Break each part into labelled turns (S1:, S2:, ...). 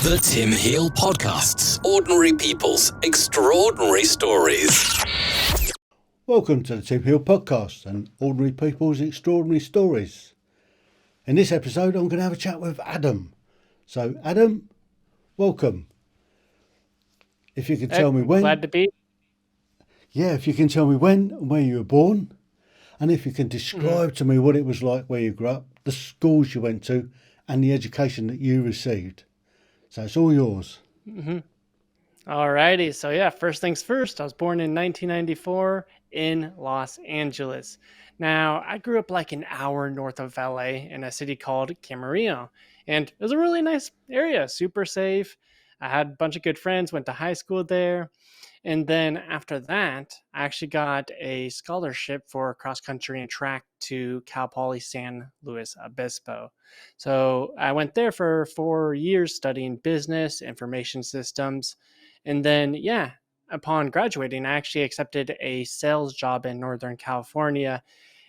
S1: The Tim Heale Podcasts. Ordinary people's extraordinary stories.
S2: Welcome to the Tim Heale Podcast and Ordinary People's Extraordinary Stories. In this episode, I'm going to have a chat with Adam. So, Adam, welcome. If you can tell me when.
S3: Glad to be.
S2: Yeah, if you can tell me when and where you were born, and if you can describe to me what it was like where you grew up, the schools you went to, and the education that you received. So it's all yours.
S3: Alrighty. So yeah, first things first, I was born in 1994 in Los Angeles. Now, I grew up like an hour north of LA in a city called Camarillo. And it was a really nice area, super safe. I had a bunch of good friends, went to high school there. And then after that, I actually got a scholarship for cross country and track to Cal Poly San Luis Obispo. So I went there for 4 years studying business, information systems. And then, upon graduating, I actually accepted a sales job in Northern California.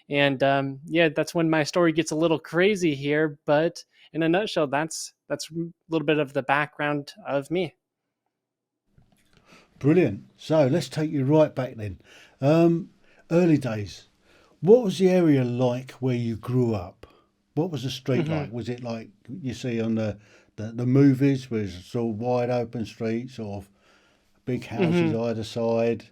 S3: And that's when my story gets a little crazy here. But in a nutshell, that's a little bit of the background of me.
S2: Brilliant. So let's take you right back then. Early days. What was the area like where you grew up? What was the street like? Was it like you see on the movies, where it's all wide open streets, sort of big houses either side,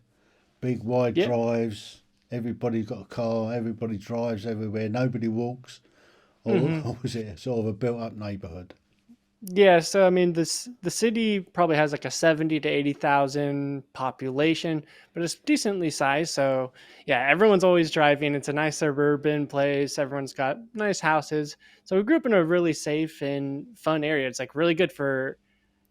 S2: big wide drives, everybody's got a car, everybody drives everywhere, nobody walks? Or was it sort of a built up neighbourhood?
S3: Yeah, so I mean, the city probably has like a 70 to 80,000 population, but it's decently sized. So yeah, everyone's always driving. It's a nice suburban place. Everyone's got nice houses. So we grew up in a really safe and fun area. It's like really good for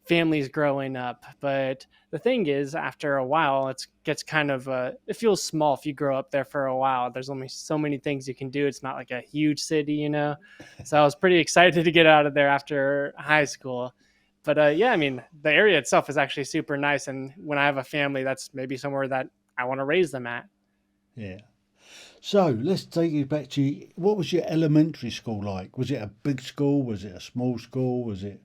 S3: families growing up. But the thing is, after a while, it gets kind of it feels small if you grow up there for a while. There's only so many things you can do. It's not like a huge city, you know. So I was pretty excited to get out of there after high school. But I mean, the area itself is actually super nice. And when I have a family, that's maybe somewhere that I want to raise them at.
S2: Yeah. So let's take you back to, what was your elementary school like? Was it a big school? Was it a small school? Was it?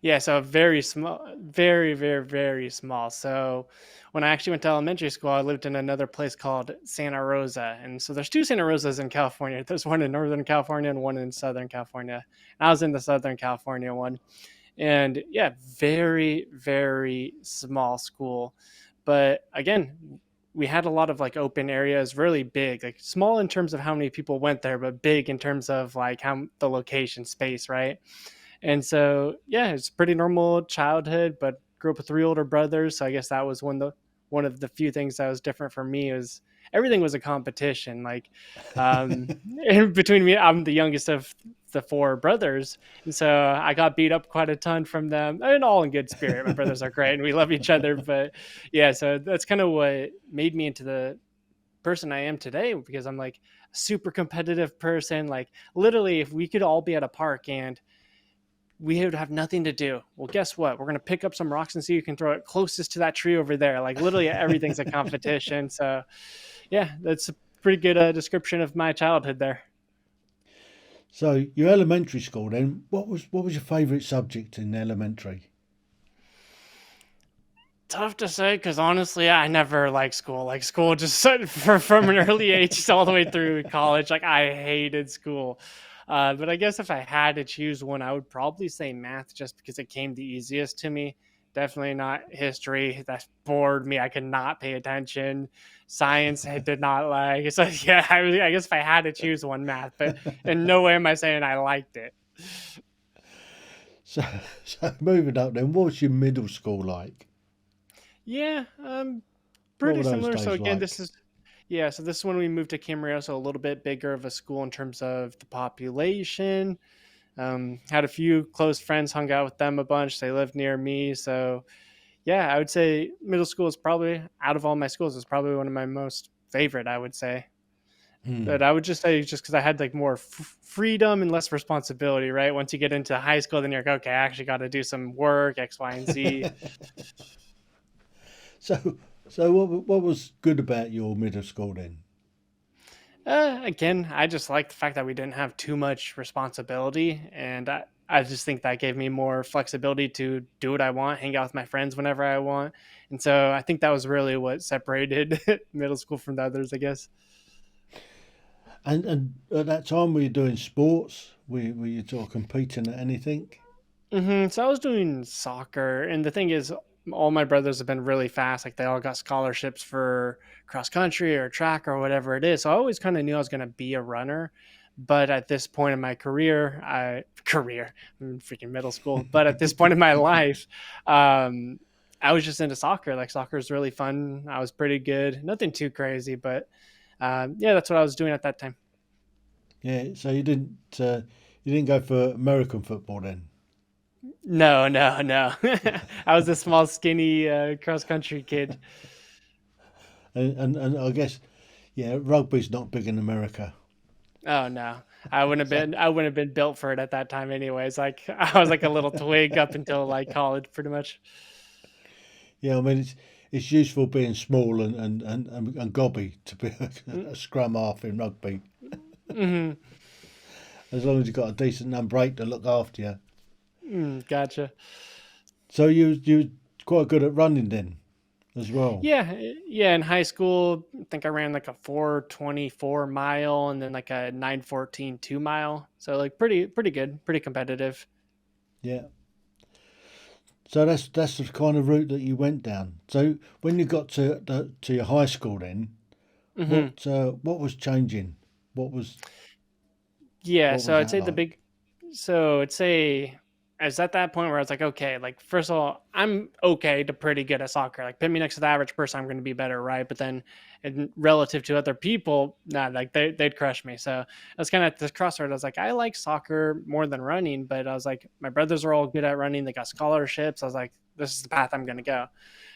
S3: Yeah, so very small, very, very, very small. So when I actually went to elementary school, I lived in another place called Santa Rosa. And so there's two Santa Rosas in California. There's one in Northern California and one in Southern California. I was in the Southern California one. And yeah, very, very small school. But again, we had a lot of like open areas, really big, like small in terms of how many people went there, but big in terms of like how the location space, right? And so, yeah, it's a pretty normal childhood, but grew up with three older brothers. So I guess that was one of the few things that was different for me. Was everything was a competition. Like in between me, I'm the youngest of the four brothers. And so I got beat up quite a ton from them, and all in good spirit. My brothers are great and we love each other. But yeah, so that's kind of what made me into the person I am today, because I'm like a super competitive person. Like literally, if we could all be at a park and we would have nothing to do, well, guess what? We're going to pick up some rocks and see who can throw it closest to that tree over there. Like literally everything's a competition. So yeah, that's a pretty good description of my childhood there.
S2: So your elementary school then, what was your favourite subject in elementary?
S3: Tough to say, because honestly, I never liked school. Like school just from an early age all the way through college, like I hated school. But I guess if I had to choose one, I would probably say math, just because it came the easiest to me. Definitely not history. That bored me. I could not pay attention. Science I did not like. So yeah, I guess if I had to choose one, math. But in no way am I saying I liked it.
S2: So moving up then, what was your middle school like?
S3: Yeah,
S2: What
S3: pretty
S2: were those
S3: similar.
S2: days
S3: So again,
S2: like?
S3: this is when we moved to Camarillo, so a little bit bigger of a school in terms of the population. Had a few close friends, hung out with them a bunch. They lived near me. So yeah, I would say middle school is probably, out of all my schools, is probably one of my most favorite, I would say. But I would just say, just because I had like more freedom and less responsibility, right? Once you get into high school, then you're like, okay, I actually got to do some work, X, Y, and Z.
S2: So what was good about your middle school then?
S3: Again, I just like the fact that we didn't have too much responsibility, and I just think that gave me more flexibility to do what I want, hang out with my friends whenever I want. And so I think that was really what separated middle school from the others, I guess.
S2: And at that time, were you doing sports? Were you sort of competing at anything?
S3: So I was doing soccer, and the thing is, all my brothers have been really fast. Like they all got scholarships for cross country or track or whatever it is. So I always kind of knew I was going to be a runner. But at this point in my I'm freaking middle school. But at this point in my life, um, I was just into soccer. Like soccer is really fun. I was pretty good. Nothing too crazy, but yeah, that's what I was doing at that time.
S2: Yeah. So you didn't go for American football then,
S3: No, no, no. I was a small, skinny cross country kid.
S2: and I guess yeah, rugby's not big in America.
S3: Oh no, I wouldn't have
S2: So
S3: been. I wouldn't have been built for it at that time, anyways. Like I was like a little twig up until like college, pretty much.
S2: yeah, I mean it's useful being small and gobby to be a scrum half in rugby,
S3: Mm-hmm.
S2: as long as you've got a decent number eight to look after you.
S3: Gotcha.
S2: So you quite good at running then as well.
S3: Yeah, yeah. In high school, I think I ran like a 4:24 mile and then like a 9:14 2 mile. So like pretty good, pretty competitive.
S2: Yeah. So that's the kind of route that you went down. So when you got to your high school, then
S3: Hmm
S2: what was changing? What was
S3: Yeah,
S2: what
S3: so
S2: was
S3: I'd
S2: that
S3: say the
S2: like?
S3: big so I'd say I was at that point where I was like, okay, like first of all, I'm okay to pretty good at soccer. Like put me next to the average person, I'm going to be better, right? But then, relative to other people, nah, like they'd crush me. So I was kind of at this crossroad. I was like, I like soccer more than running, but I was like, my brothers are all good at running. They got scholarships. I was like, this is the path I'm going to go.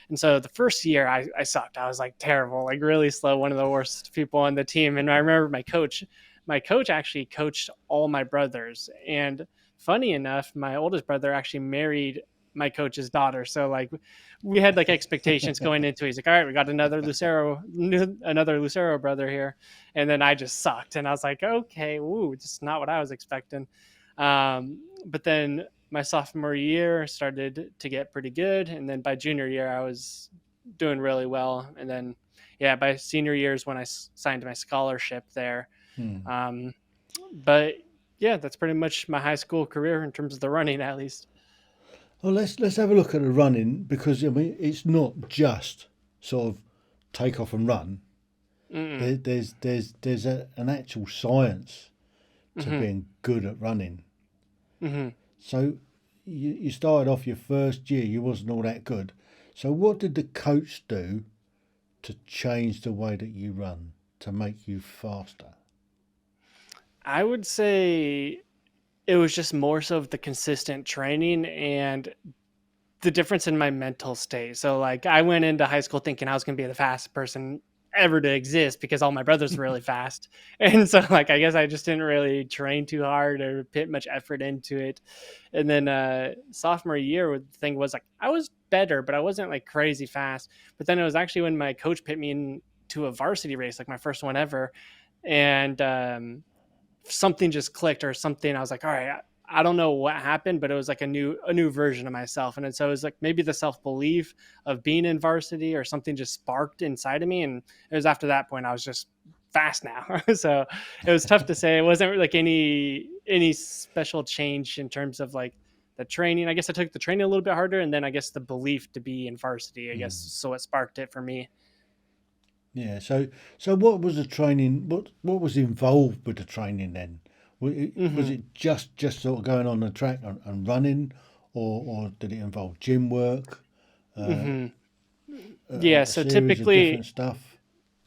S3: And so the first year I sucked. I was like terrible, like really slow, one of the worst people on the team. And I remember my coach actually coached all my brothers. And funny enough, my oldest brother actually married my coach's daughter. So like we had like expectations going into it. He's like, all right, we got another Lucero brother here. And then I just sucked. And I was like, okay, ooh, just not what I was expecting. But then my sophomore year started to get pretty good. And then by junior year, I was doing really well. And then, yeah, by senior year is when I signed my scholarship there.
S2: Hmm.
S3: Um, but yeah, that's pretty much my high school career in terms of the running, at least.
S2: Well, let's have a look at the running because I mean it's not just sort of take off and run.
S3: Mm-mm.
S2: There's an actual science to
S3: Mm-hmm.
S2: being good at running.
S3: Mm-hmm.
S2: So you started off your first year, you wasn't all that good. So what did the coach do to change the way that you run to make you faster?
S3: I would say it was just more so of the consistent training and the difference in my mental state. So like I went into high school thinking I was going to be the fastest person ever to exist because all my brothers were really fast. And so like I guess I just didn't really train too hard or put much effort into it. And then sophomore year the thing was like I was better, but I wasn't like crazy fast. But then it was actually when my coach put me into a varsity race, like my first one ever. And something just clicked or something. I was like, all right, I don't know what happened, but it was like a new version of myself. And so it was like maybe the self belief of being in varsity or something just sparked inside of me. And it was after that point I was just fast now. So it was tough to say. It wasn't like any special change in terms of like the training. I guess I took the training a little bit harder, and then I guess the belief to be in varsity. I guess
S2: Mm.
S3: so. It sparked it for me.
S2: Yeah. So what was the training? What was involved with the training then? Was
S3: Hmm
S2: it just sort of going on the track and running, or did it involve gym work, uh,
S3: hmm Yeah.
S2: a
S3: So
S2: series of different
S3: typically,
S2: stuff?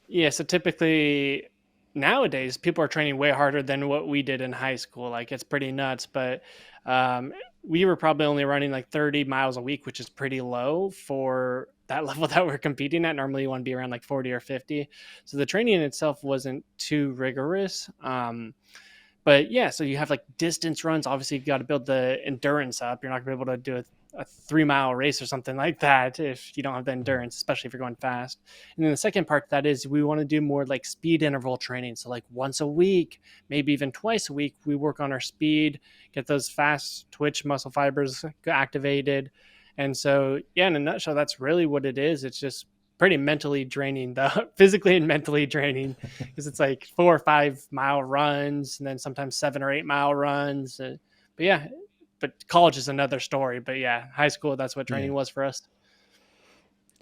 S3: Yeah, so typically nowadays people are training way harder than what we did in high school. Like it's pretty nuts, but um, we were probably only running like 30 miles a week, which is pretty low for that level that we're competing at. Normally you want to be around like 40 or 50. So the training in itself wasn't too rigorous. But yeah, so you have like distance runs. Obviously, you got to build the endurance up. You're not going to be able to do a 3 mile race or something like that if you don't have the endurance, especially if you're going fast. And then the second part to that is we want to do more like speed interval training. So like once a week, maybe even twice a week, we work on our speed, get those fast twitch muscle fibers activated. And so, yeah, in a nutshell, that's really what it is. It's just pretty mentally draining, though, physically and mentally draining, because it's like 4 or 5 mile runs and then sometimes 7 or 8 mile runs. But yeah, but college is another story. But yeah, high school, that's what training was for us.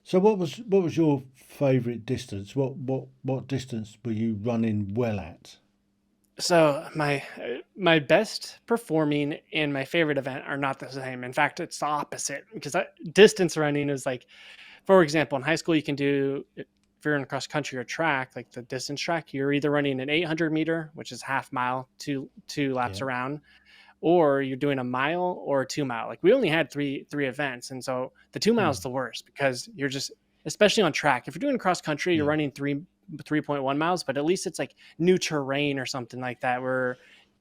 S2: So what was your favourite distance? What distance were you running well at?
S3: So my best performing and my favorite event are not the same. In fact, it's the opposite, because distance running is like, for example, in high school, you can do, if you're in cross country or track, like the distance track, you're either running an 800 meter, which is half mile, two laps
S2: Yeah.
S3: around, or you're doing a mile or a 2 mile. Like we only had three events. And so the 2 mile is the worst, because you're just, especially on track, if you're doing cross country, you're
S2: Yeah.
S3: running 3.1 miles, but at least it's like new terrain or something like that, where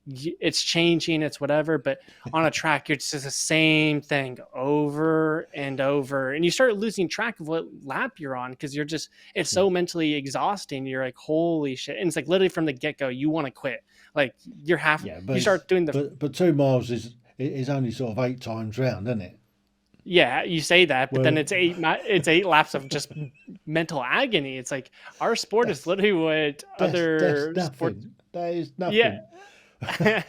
S3: it's changing, it's whatever. But on a track, it's just the same thing over and over, and you start losing track of what lap you're on, because you're just, it's so mentally exhausting. You're like, holy shit. And it's like literally from the get-go you want to quit. Like you're half,
S2: Yeah,
S3: you start doing the,
S2: but 2 miles is only sort of 8 times round, isn't it?
S3: yeah, you say that, but then
S2: Well,
S3: it's 8 laps of just mental agony. It's like our sport is
S2: that's
S3: literally what
S2: that's
S3: other sports.
S2: nothing. That is
S3: Yeah.
S2: nothing.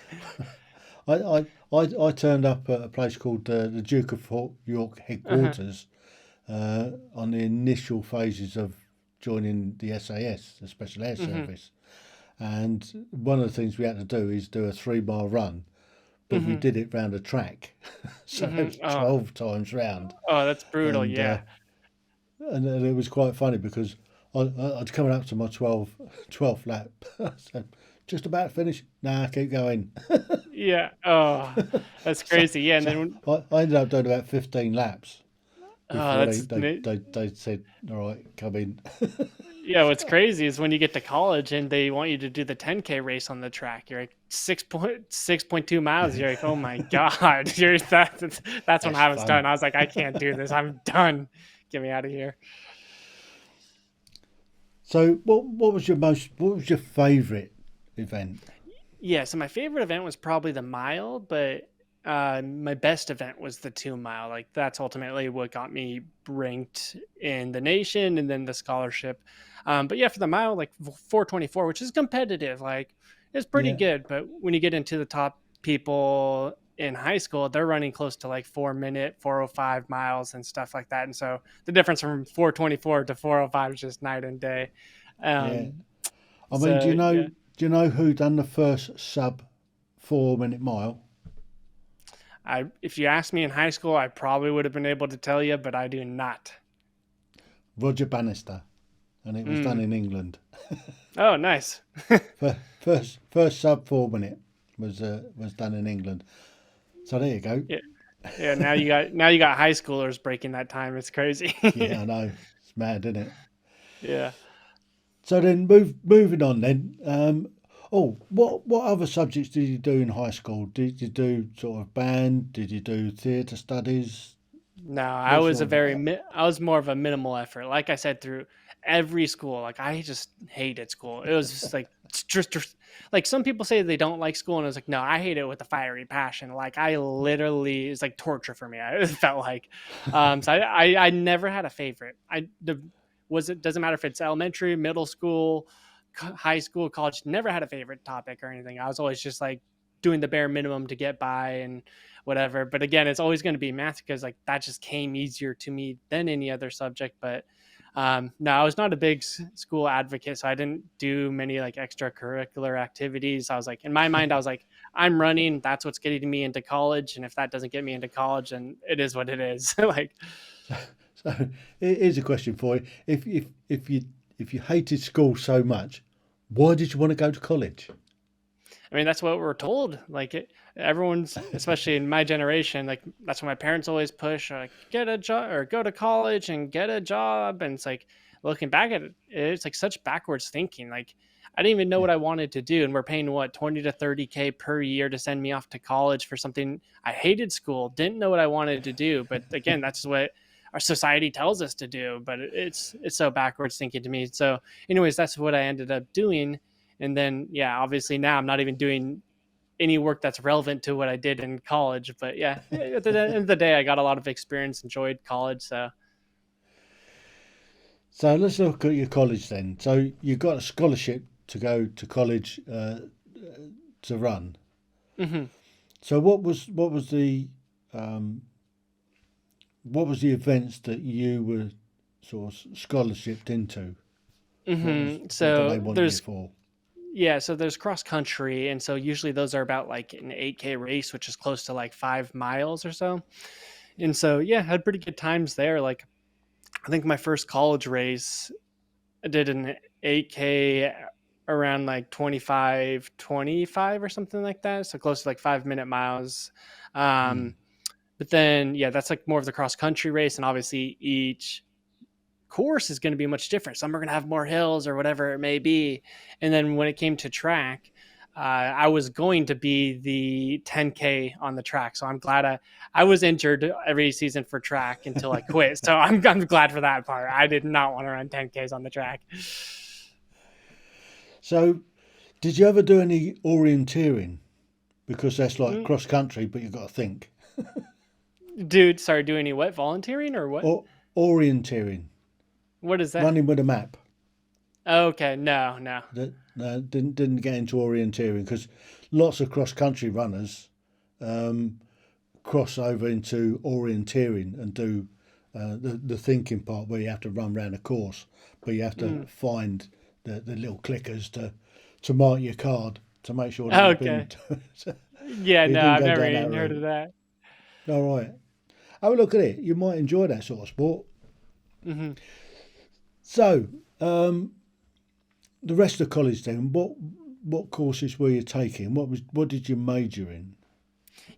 S2: I turned up at a place called the Duke of York
S3: Uh-huh.
S2: headquarters on the initial phases of joining the SAS, the Special Air
S3: Hmm.
S2: Service. And one of the things we had to do is do a 3 mile run, but we
S3: Hmm.
S2: did it round a track. So it
S3: Hmm.
S2: was 12 times round.
S3: Oh, that's brutal.
S2: And
S3: Yeah.
S2: and it was quite funny because I'd coming up to my 12th lap. I said, just about finished. Nah, keep going.
S3: Yeah. Oh, that's
S2: So,
S3: crazy. Yeah. And
S2: so
S3: then,
S2: I ended up doing about 15 laps
S3: oh,
S2: before
S3: that's,
S2: they said, all right, come in.
S3: yeah. What's crazy is when you get to college and they want you to do the 10K race on the track. You're like 6.2 miles. You're like, oh my God. That's when
S2: That's
S3: I was
S2: fun.
S3: done. I was like, I can't do this. I'm done. Get me out of here.
S2: So what was your favourite event?
S3: Yeah, so my favorite event was probably the mile, but my best event was the 2 mile. Like that's ultimately what got me ranked in the nation and then the scholarship. But yeah, for the mile, like 4:24, which is competitive, like it's pretty
S2: Yeah,
S3: good. But when you get into the top people in high school, they're running close to like 4 minute, 4:05 miles and stuff like that. And so the difference from 4:24 to 4:05 is just night and day.
S2: yeah.
S3: Um,
S2: I mean,
S3: so yeah.
S2: do you know who done the first sub 4 minute mile?
S3: If you asked me in high school, I probably would have been able to tell you, but I do not.
S2: Roger Bannister, and it was done
S3: Mm.
S2: in England.
S3: Oh, nice.
S2: First sub 4 minute was done in England. So there you go.
S3: Yeah, yeah. Now you got high schoolers breaking that time. It's crazy.
S2: Yeah, I know. It's mad, isn't it?
S3: Yeah.
S2: So then moving on then. What other subjects did you do in high school? Did you do sort of band? Did you do theatre studies?
S3: No, I
S2: What
S3: was
S2: sort of
S3: I was more of a minimal effort. Like I said, through every school, like I just hated school. It was just like like some people say they don't like school, and I was like, no, I hate it with a fiery passion. Like I literally, it's like torture for me. It felt like, so I never had a favorite. It doesn't matter if it's elementary, middle school, high school, college. Never had a favorite topic or anything. I was always just like doing the bare minimum to get by and whatever. But again, it's always going to be math, because like that just came easier to me than any other subject. But no, I was not a big school advocate, so I didn't do many like extracurricular activities. I was like, in my mind, I was like, I'm running. That's what's getting me into college, and if that doesn't get me into college, then it is what it is. Like,
S2: So here's a question for you: if you hated school so much, why did you want to go to college?
S3: I mean, that's what we're told. Like everyone's, especially in my generation, like that's what my parents always push. Like get a job or go to college and get a job. And it's like looking back at it, it's like such backwards thinking. Like I didn't even know
S2: Yeah.
S3: what I wanted to do. And we're paying what, 20 to 30K per year to send me off to college for something. I hated school, didn't know what I wanted to do. But again, that's what our society tells us to do. But it's so backwards thinking to me. So anyways, that's what I ended up doing. And then, yeah, obviously now I'm not even doing any work that's relevant to what I did in college. But yeah, at the end of the day, I got a lot of experience, enjoyed college. So
S2: So let's look at your college then. So you got a scholarship to go to college to run.
S3: mhm.
S2: So um, what was the events that you were sort of scholarshiped into? What did they
S3: So
S2: want you
S3: there's
S2: for?
S3: yeah, so there's cross country, and so usually those are about like an 8K race, which is close to like 5 miles or so. And so yeah, had pretty good times there. Like I think my first college race, I did an 8K around like 25 or something like that, so close to like 5 minute miles.
S2: Mm.
S3: Um, but then yeah, that's like more of the cross country race, and obviously each course is going to be much different. Some are going to have more hills or whatever it may be. And then when it came to track, I was going to be the 10K on the track. So I'm glad I was injured every season for track until I quit. So I'm glad for that part. I did not want to run 10Ks on the track.
S2: So did you ever do any orienteering? Because that's like
S3: Mm,
S2: cross country, but you've got to think.
S3: dude, sorry, do any what? Volunteering or what?
S2: Or orienteering,
S3: What is that?
S2: running with a map.
S3: Okay, no, no.
S2: No, didn't get into orienteering because lots of cross country runners um, cross over into orienteering and do the thinking part where you have to run around a course, but you have to
S3: Mm,
S2: find the little clickers to mark your card to make sure that you've been
S3: okay. Yeah,
S2: you
S3: no,
S2: didn't
S3: I've
S2: go
S3: never
S2: down that
S3: even heard of
S2: route.
S3: that.
S2: All right, have a look at it. You might enjoy that sort of sport.
S3: Hmm.
S2: So the rest of college then, what courses were you taking? What did you major in?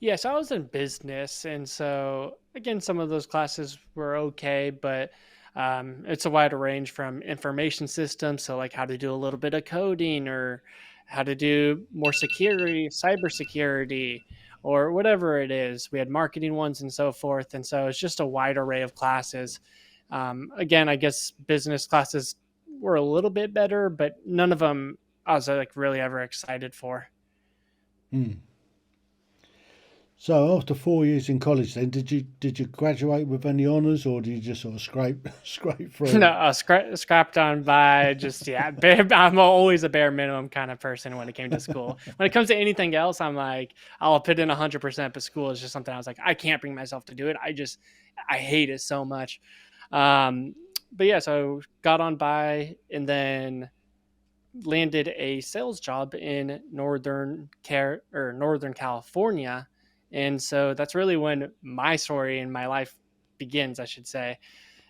S3: Yeah, so I was in business, and so again, some of those classes were okay, but it's a wider range from information systems, so like how to do a little bit of coding or how to do more security, cybersecurity, or whatever it is. We had marketing ones and so forth, and so it's just a wide array of classes. Again, I guess business classes were a little bit better, but none of them I was like really ever excited for.
S2: Hmm. So after 4 years in college, then did you graduate with any honours, or did you just sort of scrape scrape
S3: No,
S2: through?
S3: scrapped on by just yeah. I'm always a bare minimum kind of person when it came to school. When it comes to anything else, I'm like I'll put in 100%. But school is just something I was like I can't bring myself to do it. I hate it so much. Um, but yeah, so got on by and then landed a sales job in Northern California, and so that's really when my story in my life begins, I should say.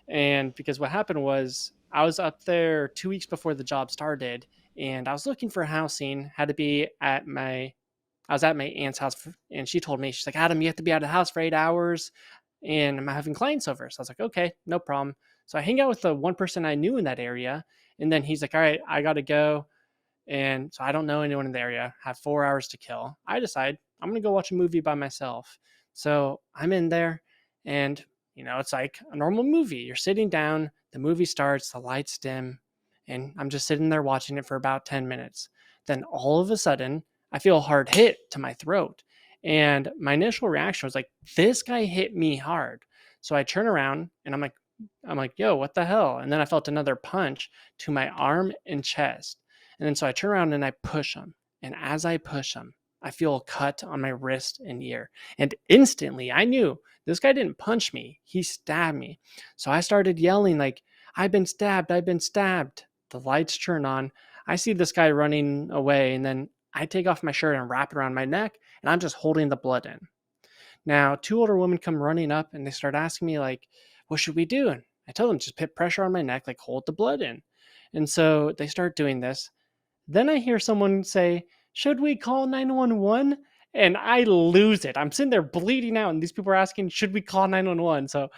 S3: And because what happened was I was up there 2 weeks before the job started, and I was looking for housing. Had to be at my I was at my aunt's house, and she told me, she's like, Adam, you have to be out of the house for 8 hours, and I'm having clients over. So I was like, okay, no problem. So I hang out with the one person I knew in that area, and then he's like, all right, I got to go. And so I don't know anyone in the area, have 4 hours to kill. I decide I'm going to go watch a movie by myself. So I'm in there, and, it's like a normal movie. You're sitting down, the movie starts, the lights dim, and I'm just sitting there watching it for about 10 minutes. Then all of a sudden, I feel a hard hit to my throat. And my initial reaction was like, this guy hit me hard. So I turn around and I'm like, yo, what the hell? And then I felt another punch to my arm and chest. And then so I turn around and I push him. And as I push him, I feel a cut on my wrist and ear. And instantly I knew this guy didn't punch me, he stabbed me. So I started yelling, like, I've been stabbed, I've been stabbed. The lights turn on. I see this guy running away. And then I take off my shirt and wrap it around my neck. And I'm just holding the blood in. Now, two older women come running up and they start asking me, like, what should we do? And I tell them, just put pressure on my neck, like, hold the blood in. And so they start doing this. Then I hear someone say, should we call 911? And I lose it. I'm sitting there bleeding out, and these people are asking, should we call 911? So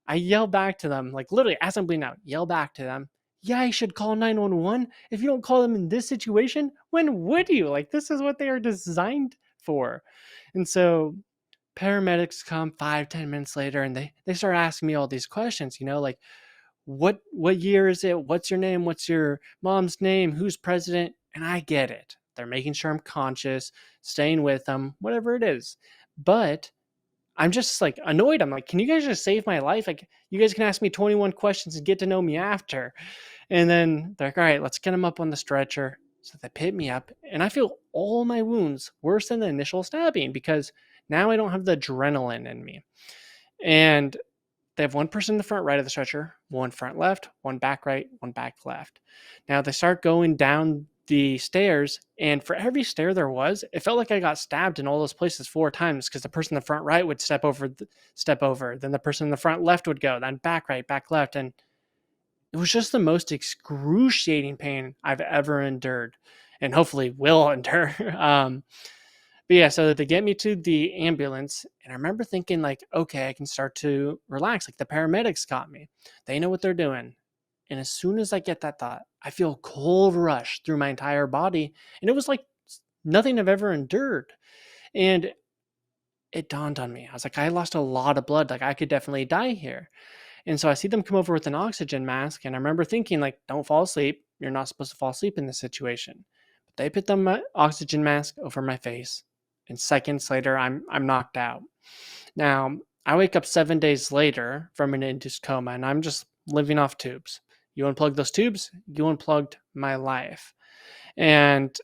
S3: I yell back to them, like literally as I'm bleeding out, yell back to them, yeah, I should call 911. If you don't call them in this situation, when would you? Like, this is what they are designed for. And so paramedics come 5-10 minutes later, and they start asking me all these questions, like, what year is it? What's your name? What's your mom's name? Who's president? And I get it. They're making sure I'm conscious, staying with them, whatever it is. But I'm just like annoyed. I'm like, can you guys just save my life? Like, you guys can ask me 21 questions and get to know me after. And then they're like, all right, let's get him up on the stretcher. So they pick me up, and I feel all my wounds worse than the initial stabbing because now I don't have the adrenaline in me. And they have one person in the front right of the stretcher, one front left, one back right, one back left. Now they start going down the stairs, and for every stair there was, it felt like I got stabbed in all those places 4 times because the person in the front right would step over, then the person in the front left would go, then back right, back left, and it was just the most excruciating pain I've ever endured, and hopefully will endure. But yeah, so they get me to the ambulance, and I remember thinking, like, okay, I can start to relax. Like, the paramedics got me. They know what they're doing. And as soon as I get that thought, I feel a cold rush through my entire body. And it was like nothing I've ever endured. And it dawned on me. I was like, I lost a lot of blood. Like, I could definitely die here. And so I see them come over with an oxygen mask. And I remember thinking, like, don't fall asleep. You're not supposed to fall asleep in this situation. But they put the oxygen mask over my face. And seconds later, I'm knocked out. Now, I wake up 7 days later from an induced coma, and I'm just living off tubes. You unplug those tubes, you unplugged my life. And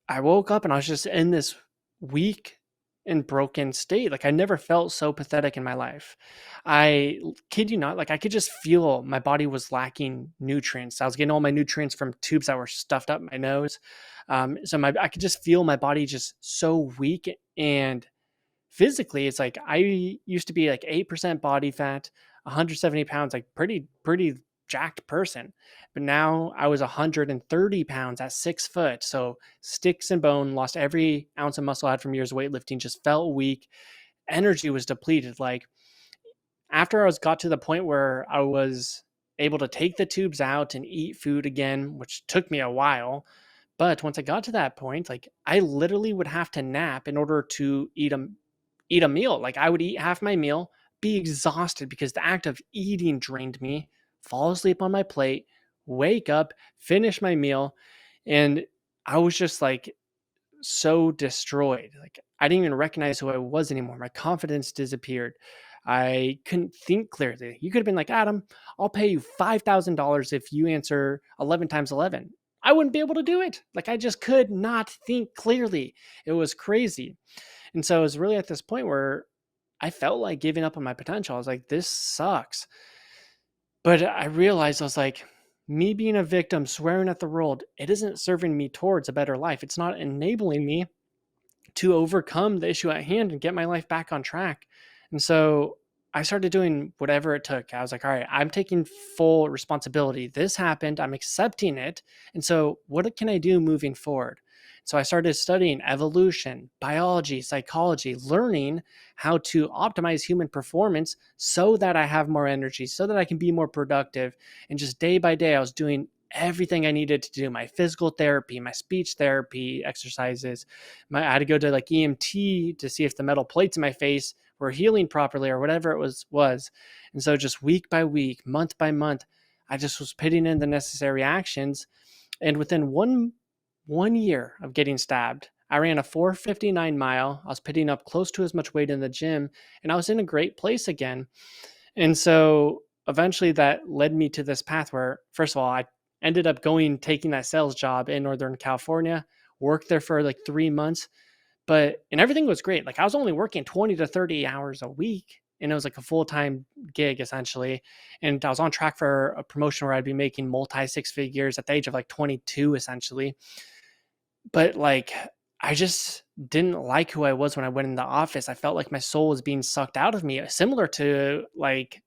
S3: I woke up and I was just in this weak and broken state. Like, I never felt so pathetic in my life. I kid you not, like, I could just feel my body was lacking nutrients. I was getting all my nutrients from tubes that were stuffed up my nose. So I could just feel my body just so weak. And physically, it's like I used to be like 8% body fat, 170 pounds, like pretty jacked person. But now I was 130 pounds at 6 foot. So sticks and bone, lost every ounce of muscle I had from years of weightlifting, just felt weak. Energy was depleted. Like, after I got to the point where I was able to take the tubes out and eat food again, which took me a while. But once I got to that point, like, I literally would have to nap in order to eat a meal. Like, I would eat half my meal, be exhausted because the act of eating drained me, fall asleep on my plate, wake up, finish my meal, and I was just like so destroyed. Like, I didn't even recognize who I was anymore. My confidence disappeared. I couldn't think clearly. You could have been like, Adam, I'll pay you $5,000 if you answer 11 times 11. I wouldn't be able to do it. Like, I just could not think clearly. It was crazy. And so it was really at this point where I felt like giving up on my potential. I was like, this sucks. But I realized, I was like, me being a victim, swearing at the world, it isn't serving me towards a better life. It's not enabling me to overcome the issue at hand and get my life back on track. And so I started doing whatever it took. I was like, all right, I'm taking full responsibility. This happened. I'm accepting it. And so what can I do moving forward? So I started studying evolution, biology, psychology, learning how to optimize human performance so that I have more energy, so that I can be more productive. And just day by day, I was doing everything I needed to do: my physical therapy, my speech therapy exercises. I had to go to like EMT to see if the metal plates in my face were healing properly or whatever it was. And so just week by week, month by month, I just was putting in the necessary actions. And within one year of getting stabbed, I ran a 4:59 mile. I was putting up close to as much weight in the gym, and I was in a great place again. And so eventually that led me to this path where, first of all, I ended up taking that sales job in Northern California, worked there for like 3 months, and everything was great. Like, I was only working 20 to 30 hours a week, and it was like a full-time gig essentially. And I was on track for a promotion where I'd be making multi six figures at the age of like 22 essentially. But like, I just didn't like who I was when I went in the office. I felt like my soul was being sucked out of me, similar to like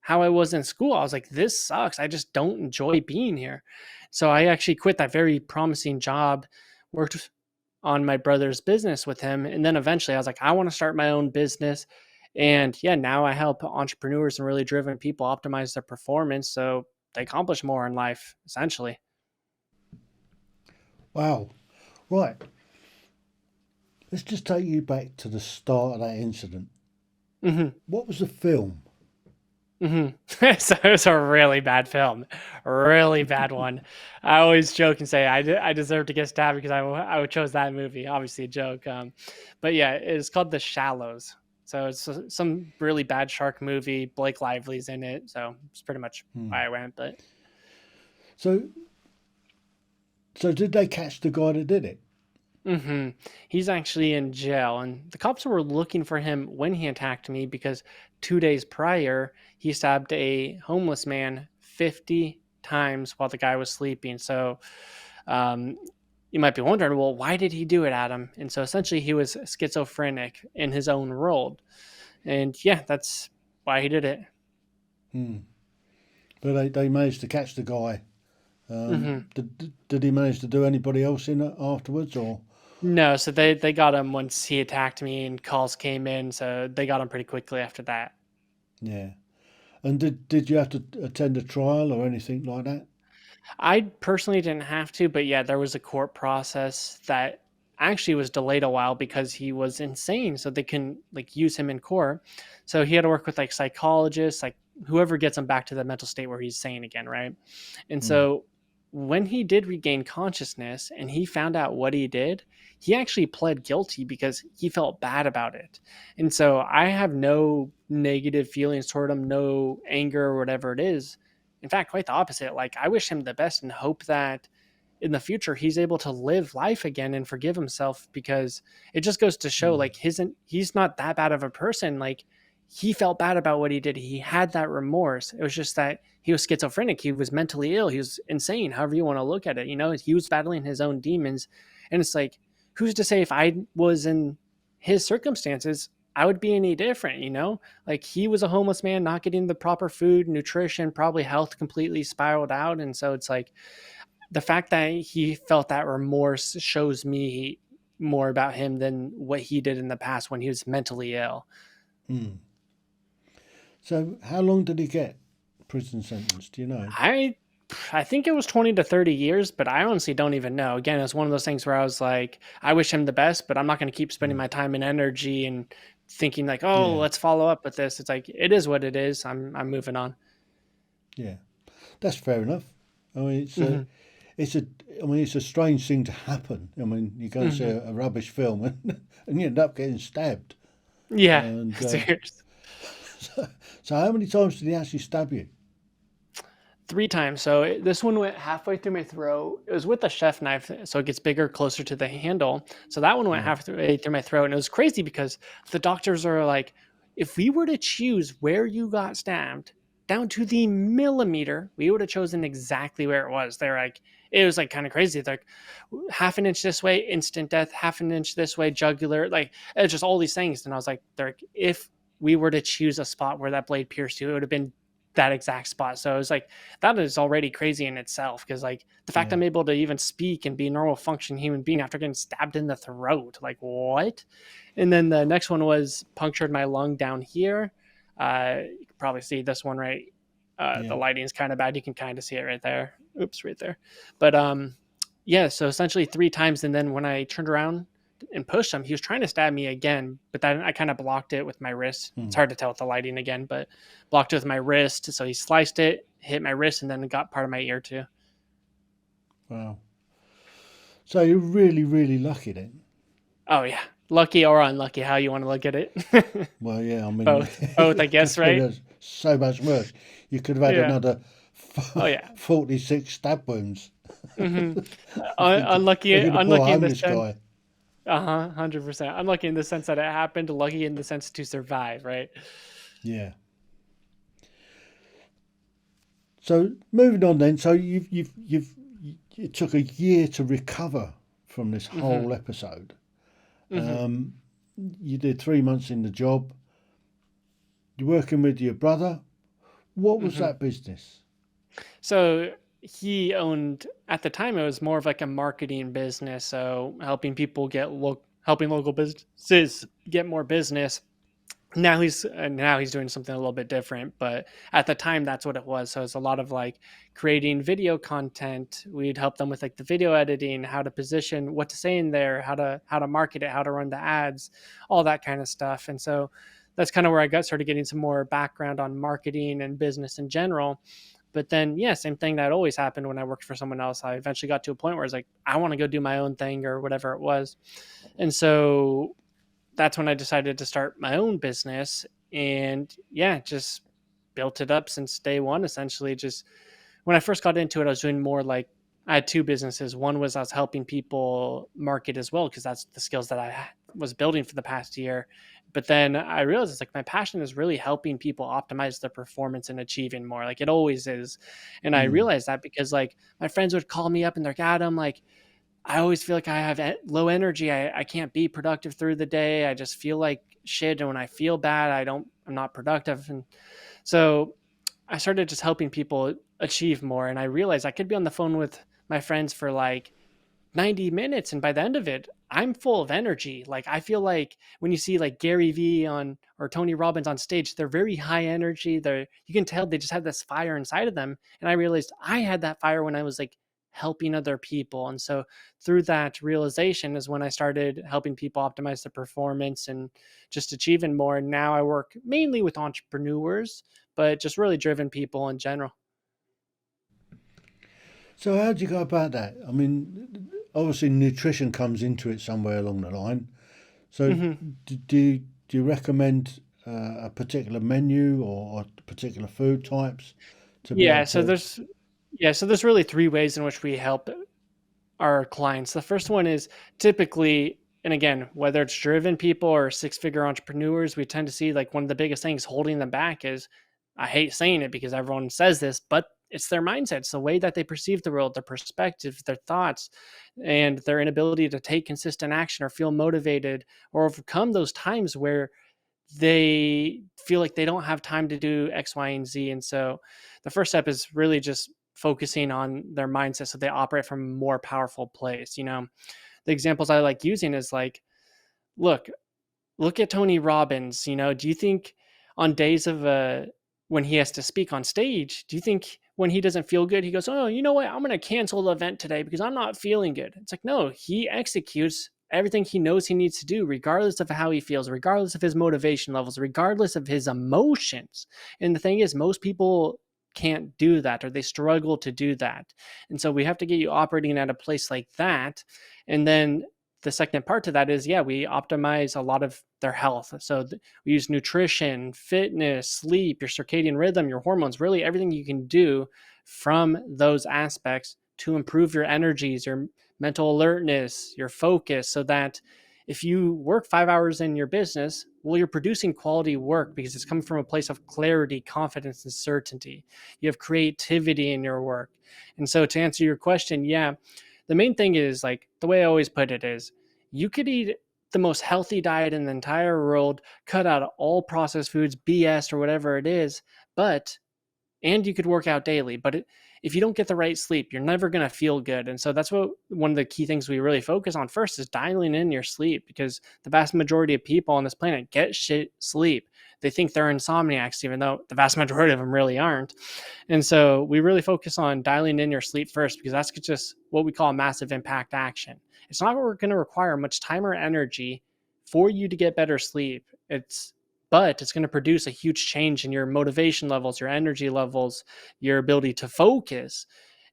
S3: how I was in school. I was like, this sucks. I just don't enjoy being here. So I actually quit that very promising job, worked on my brother's business with him. And then eventually I was like, I want to start my own business. And yeah, now I help entrepreneurs and really driven people optimize their performance so to accomplish more in life, essentially.
S2: Wow. Right. Let's just take you back to the start of that incident.
S3: Hmm.
S2: What was the film?
S3: Hmm. So it was a really bad film, a really bad one. I always joke and say I deserve to get stabbed because I chose that movie. Obviously a joke, but yeah, it's called The Shallows. So it's some really bad shark movie. Blake Lively's in it, so it's pretty much why I went. But
S2: So, so did they catch the guy that did it?
S3: hmm he's actually in jail, and the cops were looking for him when he attacked me because 2 days prior he stabbed a homeless man 50 times while the guy was sleeping. So um, you might be wondering, well, why did he do it, Adam? And so essentially, he was schizophrenic in his own world, and yeah, that's why he did it.
S2: Hmm. But they managed to catch the guy.
S3: Hmm.
S2: Did he manage to do anybody else in it afterwards, or?
S3: No, so they got him once he attacked me, and calls came in, so they got him pretty quickly after that.
S2: Yeah. And did you have to attend a trial or anything like that?
S3: I personally didn't have to, but yeah, there was a court process that actually was delayed a while because he was insane, so they couldn't like use him in court. So he had to work with like psychologists, like whoever gets him back to the mental state where he's sane again, right? And
S2: Hmm.
S3: so when he did regain consciousness and he found out what he did, he actually pled guilty because he felt bad about it. And so I have no negative feelings toward him, no anger or whatever it is. In fact, quite the opposite. Like, I wish him the best and hope that in the future he's able to live life again and forgive himself, because it just goes to show
S2: Hmm.
S3: like he's not that bad of a person. Like, he felt bad about what he did. He had that remorse. It was just that he was schizophrenic. He was mentally ill. He was insane, however you want to look at it. You know, he was battling his own demons. And it's like, who's to say if I was in his circumstances, I would be any different, you know? Like, he was a homeless man, not getting the proper food, nutrition, probably health completely spiraled out. And so it's like the fact that he felt that remorse shows me more about him than what he did in the past when he was mentally ill.
S2: Hmm. So how long did he get prison sentence? Do you know?
S3: I I think it was 20 to 30 years, but I honestly don't even know. Again, it's one of those things where I was like, I wish him the best, but I'm not going to keep spending
S2: Hmm.
S3: my time and energy and thinking like, oh,
S2: Yeah.
S3: let's follow up with this. It's like, it is what it is. I'm moving on.
S2: Yeah. That's fair enough. I mean,
S3: Hmm.
S2: it's a, I mean, it's a strange thing to happen. I mean, you go and see
S3: Hmm.
S2: a rubbish film and you end up getting stabbed.
S3: Yeah.
S2: And
S3: Serious.
S2: so how many times did he actually stab you?
S3: 3 times. So this one went halfway through my throat. It was with a chef knife, so it gets bigger, closer to the handle. So that one went
S2: Right.
S3: halfway through my throat, and it was crazy because the doctors are like, if we were to choose where you got stabbed down to the millimeter, we would have chosen exactly where it was. They're like, it was like kind of crazy. They're like, half an inch this way, instant death. Half an inch this way, jugular. Like, it's just all these things. And I was like, they're like, if we were to choose a spot where that blade pierced you, it would have been that exact spot. So it was like, that is already crazy in itself, because like the fact
S2: Yeah.
S3: I'm able to even speak and be a normal functioning human being after getting stabbed in the throat, like what? And then the next one was punctured my lung down here. You can probably see this one, right? The
S2: Yeah.
S3: lighting is kind of bad. You can kind of see it right there. Oops, right there. But yeah, so essentially 3 times. And then when I turned around and pushed him, he was trying to stab me again, but then I kind of blocked it with my wrist. It's
S2: Hmm.
S3: hard to tell with the lighting again, but blocked it with my wrist. So he sliced it, hit my wrist, and then got part of my ear too.
S2: Wow. So you're really, really lucky then.
S3: Oh yeah, lucky or unlucky, how you want to look at it.
S2: Well, yeah. I mean,
S3: Both, I
S2: it could
S3: guess,
S2: have been
S3: right?
S2: so much worse. You could have had
S3: Yeah.
S2: another
S3: Oh yeah.
S2: 46 stab wounds.
S3: Hmm.
S2: Thinking,
S3: Unlucky,
S2: thinking the poor
S3: unlucky in the
S2: homeless
S3: sense.
S2: guy.
S3: 100%. Unlucky in the sense that it happened. Lucky in the sense to survive, right?
S2: Yeah. So moving on then. So it took a year to recover from this
S3: Hmm.
S2: whole episode.
S3: Hmm.
S2: Um, you did 3 months in the job. You're working with your brother. What was
S3: Hmm.
S2: that business?
S3: So he owned, at the time, it was more of like a marketing business. So helping people helping local businesses get more business. Now he's doing something a little bit different, but at the time that's what it was. So it's a lot of like creating video content. We'd help them with like the video editing, how to position, what to say in there, how to market it, how to run the ads, all that kind of stuff. And so that's kind of where I got started getting some more background on marketing and business in general. But then, yeah, same thing that always happened when I worked for someone else. I eventually got to a point where I was like, I want to go do my own thing or whatever it was. And so that's when I decided to start my own business, and yeah, just built it up since day one. Essentially, just when I first got into it, I was doing more like I had two businesses. One was I was helping people market as well, because that's the skills that I was building for the past year. But then I realized it's like my passion is really helping people optimize their performance and achieving more. Like it always is. And I
S2: Mm.
S3: realized that because like my friends would call me up and they're like, Adam, like I always feel like I have low energy. I can't be productive through the day. I just feel like shit. And when I feel bad, I'm not productive. And so I started just helping people achieve more. And I realized I could be on the phone with my friends for like 90 minutes, and by the end of it I'm full of energy. Like I feel like when you see like Gary Vee on or Tony Robbins on stage, they're very high energy. You can tell they just have this fire inside of them. And I realized I had that fire when I was like helping other people. And so through that realization is when I started helping people optimize their performance and just achieving more. And now I work mainly with entrepreneurs, but just really driven people in general.
S2: So how do you go about that? I mean, obviously nutrition comes into it somewhere along the line. So
S3: hmm
S2: do you recommend a particular menu or particular food types to be able
S3: yeah so
S2: to?
S3: there's so there's really three ways in which we help our clients. The first one is typically, and again, whether it's driven people or six-figure entrepreneurs, we tend to see like one of the biggest things holding them back is, I hate saying it because everyone says this, but it's their mindset. It's the way that they perceive the world, their perspective, their thoughts, and their inability to take consistent action or feel motivated or overcome those times where they feel like they don't have time to do X, Y, and Z. And so the first step is really just focusing on their mindset so they operate from a more powerful place. The examples I like using is like, look, look at Tony Robbins. Do you think on days of when he has to speak on stage, do you think when he doesn't feel good, he goes, "Oh, you know what? I'm going to cancel the event today because I'm not feeling good." It's like, no, he executes everything he knows he needs to do, regardless of how he feels, regardless of his motivation levels, regardless of his emotions. And the thing is, most people can't do that, or they struggle to do that. And so we have to get you operating at a place like that. And then the second part to that is, yeah, we optimize a lot of their health. So we use nutrition, fitness, sleep, your circadian rhythm, your hormones, really everything you can do from those aspects to improve your energies, your mental alertness, your focus, so that if you work 5 hours in your business, well, you're producing quality work because it's coming from a place of clarity, confidence, and certainty. You have creativity in your work. And so to answer your question, yeah, the main thing is like the way I always put it is you could eat the most healthy diet in the entire world, cut out all processed foods, BS, or whatever it is, but and you could work out daily. But if you don't get the right sleep, you're never going to feel good. And so that's what one of the key things we really focus on first is dialing in your sleep, because the vast majority of people on this planet get shit sleep. They think they're insomniacs, even though the vast majority of them really aren't. And so we really focus on dialing in your sleep first, because that's just what we call a massive impact action. It's not going to require much time or energy for you to get better sleep. But it's going to produce a huge change in your motivation levels, your energy levels, your ability to focus.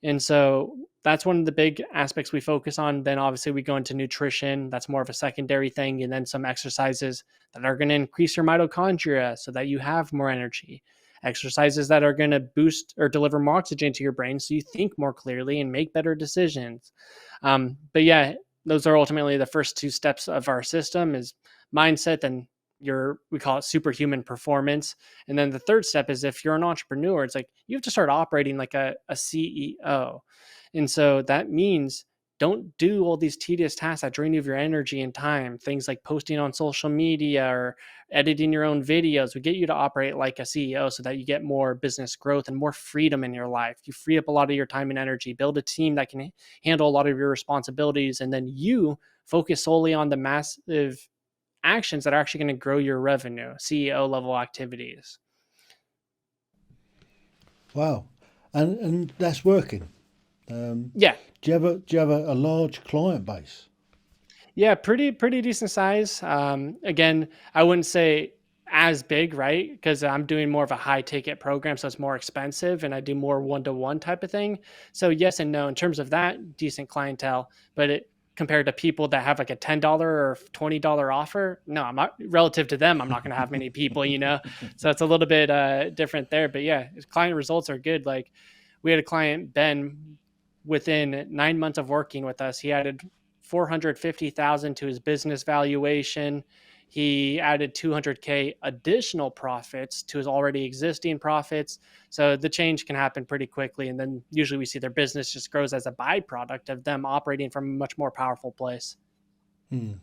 S3: And so that's one of the big aspects we focus on. Then obviously we go into nutrition. That's more of a secondary thing. And then some exercises that are going to increase your mitochondria so that you have more energy. Exercises that are going to boost or deliver more oxygen to your brain so you think more clearly and make better decisions. But yeah, those are ultimately the first two steps of our system is mindset and we call it superhuman performance. And then the third step is if you're an entrepreneur, it's like you have to start operating like a CEO. And so that means don't do all these tedious tasks that drain you of your energy and time. Things like posting on social media or editing your own videos. We get you to operate like a CEO so that you get more business growth and more freedom in your life. You free up a lot of your time and energy, build a team that can handle a lot of your responsibilities, and then you focus solely on the massive actions that are actually going to grow your revenue, CEO level activities.
S2: Wow, and that's working.
S3: Yeah.
S2: Do you have a large client base?
S3: Yeah, pretty decent size. Again, I wouldn't say as big, right? Because I'm doing more of a high ticket program, so it's more expensive, and I do more one-to-one type of thing. So yes and no in terms of that decent clientele, but compared to people that have like a $10 or $20 offer, no, I'm not relative to them. I'm not going to have many people. So it's a little bit different there. But yeah, his client results are good. Like we had a client, Ben, within 9 months of working with us, he added 450,000 to his business valuation. He added 200K additional profits to his already existing profits. So the change can happen pretty quickly. And then usually we see their business just grows as a byproduct of them operating from a much more powerful place.
S2: Hmm.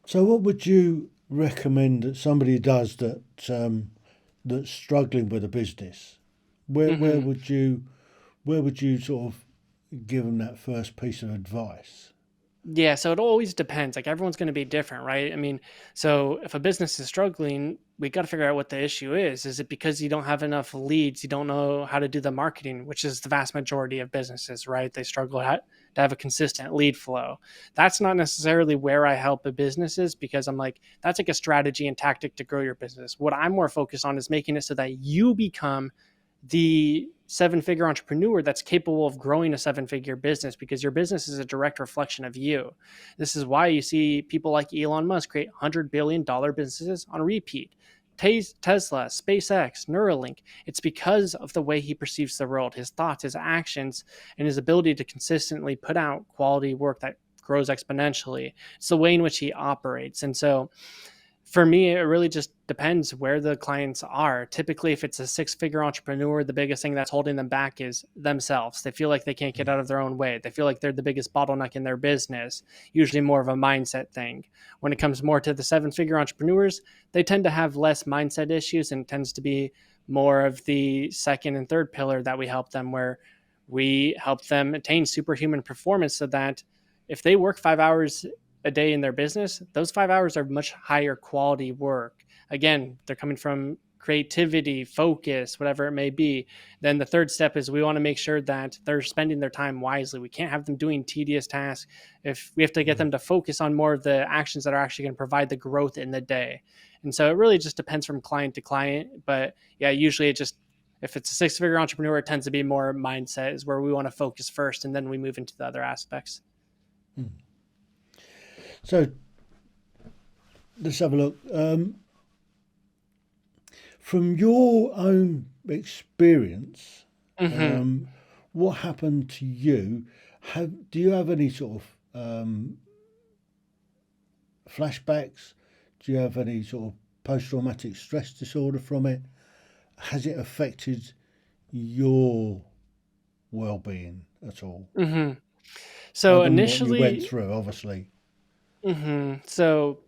S2: So, what would you recommend that somebody does that's struggling with a business? Where where
S3: Mm-hmm.
S2: would you where would you sort of give them that first piece of advice?
S3: Yeah, so it always depends. Like everyone's going to be different, right? I mean, so if a business is struggling, we got to figure out what the issue is. Is it because you don't have enough leads? You don't know how to do the marketing, which is the vast majority of businesses, right? They struggle to have a consistent lead flow. That's not necessarily where I help the businesses because I'm like, that's like a strategy and tactic to grow your business. What I'm more focused on is making it so that you become the seven-figure entrepreneur that's capable of growing a seven-figure business because your business is a direct reflection of you. This is why you see people like Elon Musk create $100 billion businesses on repeat. Tesla, SpaceX, Neuralink. It's because of the way he perceives the world, his thoughts, his actions, and his ability to consistently put out quality work that grows exponentially. It's the way in which he operates. And so for me, it really just depends where the clients are. Typically, if it's a six-figure entrepreneur, the biggest thing that's holding them back is themselves. They feel like they can't get out of their own way. They feel like they're the biggest bottleneck in their business, usually more of a mindset thing. When it comes more to the seven-figure entrepreneurs, they tend to have less mindset issues and tends to be more of the second and third pillar that we help them, where we help them attain superhuman performance so that if they work 5 hours a day in their business, those 5 hours are much higher quality work. Again, they're coming from creativity, focus, whatever it may be. Then the third step is we want to make sure that they're spending their time wisely. We can't have them doing tedious tasks. If we have to get them to focus on more of the actions that are actually going to provide the growth in the day. And so it really just depends from client to client. But yeah, usually if it's a six-figure entrepreneur, it tends to be more mindset is where we want to focus first, and then we move into the other aspects.
S2: So, let's have a look. From your own experience,
S3: Mm-hmm.
S2: what happened to you? Do you have any sort of flashbacks? Do you have any sort of post-traumatic stress disorder from it? Has it affected your well-being at all,
S3: Mm-hmm.
S2: other
S3: So
S2: than what you went
S3: initially,
S2: through? Obviously.
S3: so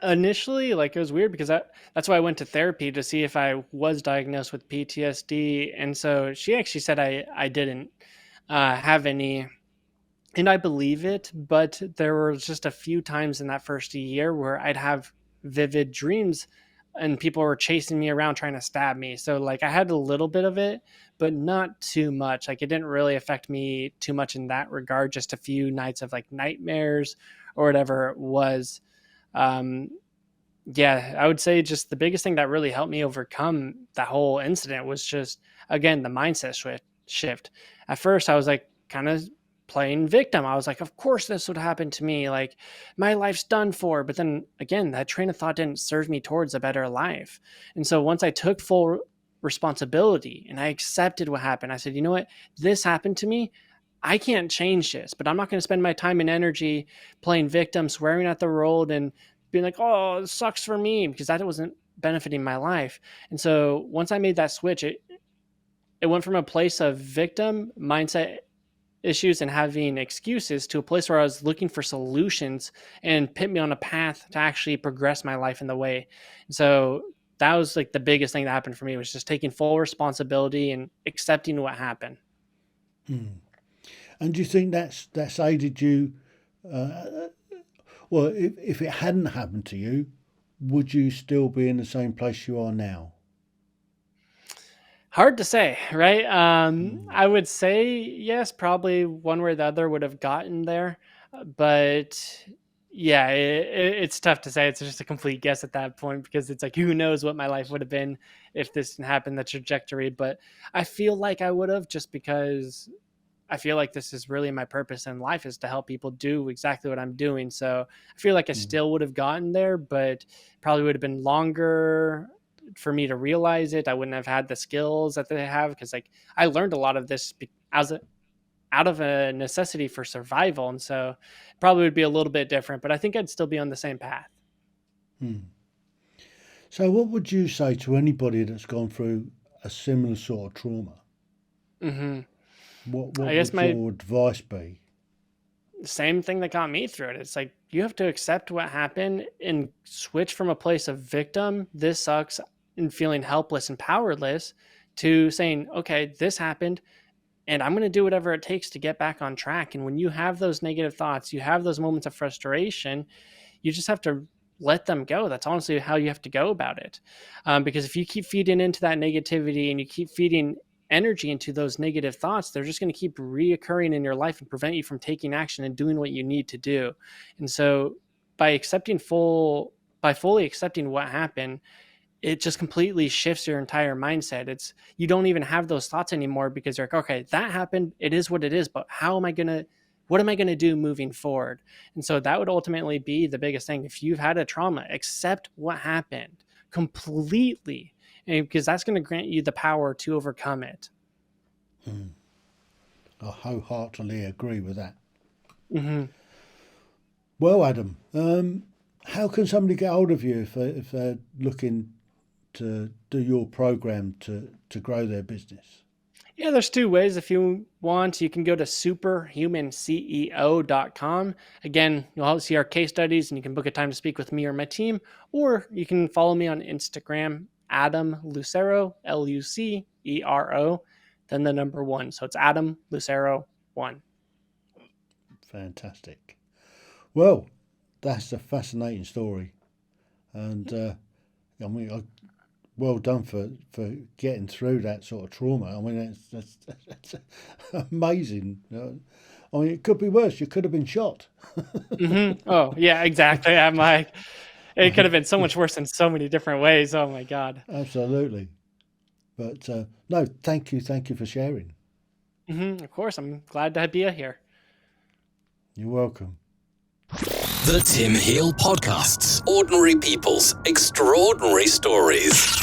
S3: initially, like it was weird because that's why I went to therapy to see if I was diagnosed with PTSD, and so she actually said I didn't have any, and I believe it. But there were just a few times in that first year where I'd have vivid dreams, and people were chasing me around trying to stab me. So like I had a little bit of it, but not too much. Like it didn't really affect me too much in that regard. Just a few nights of like nightmares or whatever it was. Um, yeah, I would say just the biggest thing that really helped me overcome that whole incident was just again the mindset shift. At first, I was like kind of playing victim. I was like, of course this would happen to me. Like my life's done for. But then again, that train of thought didn't serve me towards a better life. And so once I took full responsibility and I accepted what happened, I said, you know what, this happened to me. I can't change this, but I'm not going to spend my time and energy playing victim, swearing at the world, and being like, oh, it sucks for me because that wasn't benefiting my life. And so once I made that switch, it went from a place of victim mindset issues and having excuses to a place where I was looking for solutions and put me on a path to actually progress my life in the way. And so that was like the biggest thing that happened for me was just taking full responsibility and accepting what happened.
S2: And do you think that's aided you, uh, Well, if it hadn't happened to you, would you still be in the same place you are now?
S3: Hard to say, right?
S2: Mm.
S3: I would say yes, probably one way or the other would have gotten there, but yeah, it's tough to say. It's just a complete guess at that point because it's like who knows what my life would have been if this didn't happen, the trajectory. But I feel like I would have just because I feel like this is really my purpose in life is to help people do exactly what I'm doing. So I feel like I
S2: Mm.
S3: still would have gotten there, but probably would have been longer for me to realize it. I wouldn't have had the skills that they have because like I learned a lot of this as a, out of a necessity for survival. And so it probably would be a little bit different, but I think I'd still be on the same path.
S2: Mm. So, what would you say to anybody that's gone through a similar sort of trauma?
S3: hmm
S2: What
S3: I guess
S2: would
S3: my
S2: your advice be?
S3: same thing that got me through it. It's like you have to accept what happened and switch from a place of victim, this sucks, and feeling helpless and powerless to saying, okay, this happened and I'm going to do whatever it takes to get back on track. And when you have those negative thoughts, you have those moments of frustration, you just have to let them go. That's honestly how you have to go about it. Because if you keep feeding into that negativity and you keep feeding energy into those negative thoughts, they're just going to keep reoccurring in your life and prevent you from taking action and doing what you need to do. And so by fully accepting what happened, it just completely shifts your entire mindset. It's you don't even have those thoughts anymore because you're like, okay, that happened. It is what it is. But what am I gonna do moving forward? And so that would ultimately be the biggest thing. If you've had a trauma, accept what happened completely, and because that's going to grant you the power to overcome it.
S2: Mm. I wholeheartedly agree with that.
S3: hmm
S2: Well, Adam, how can somebody get hold of you if they're looking to do your program to grow their business?
S3: Yeah, there's two ways. If you want, you can go to superhumanceo.com. Again, you'll see our case studies and you can book a time to speak with me or my team, or you can follow me on Instagram, Adam Lucero, Lucero, then the number one. So it's Adam Lucero 1.
S2: Fantastic. Well, that's a fascinating story, and I mean, well done for getting through that sort of trauma. I mean, that's amazing. I mean, it could be worse. You could have been shot.
S3: Oh, yeah, exactly. I'm like, it could have been so much worse in so many different ways. Oh my God.
S2: Absolutely. But no, thank you for sharing.
S3: Of course, I'm glad to be here.
S2: You're welcome.
S1: The Tim Heale Podcasts. Ordinary people's extraordinary stories.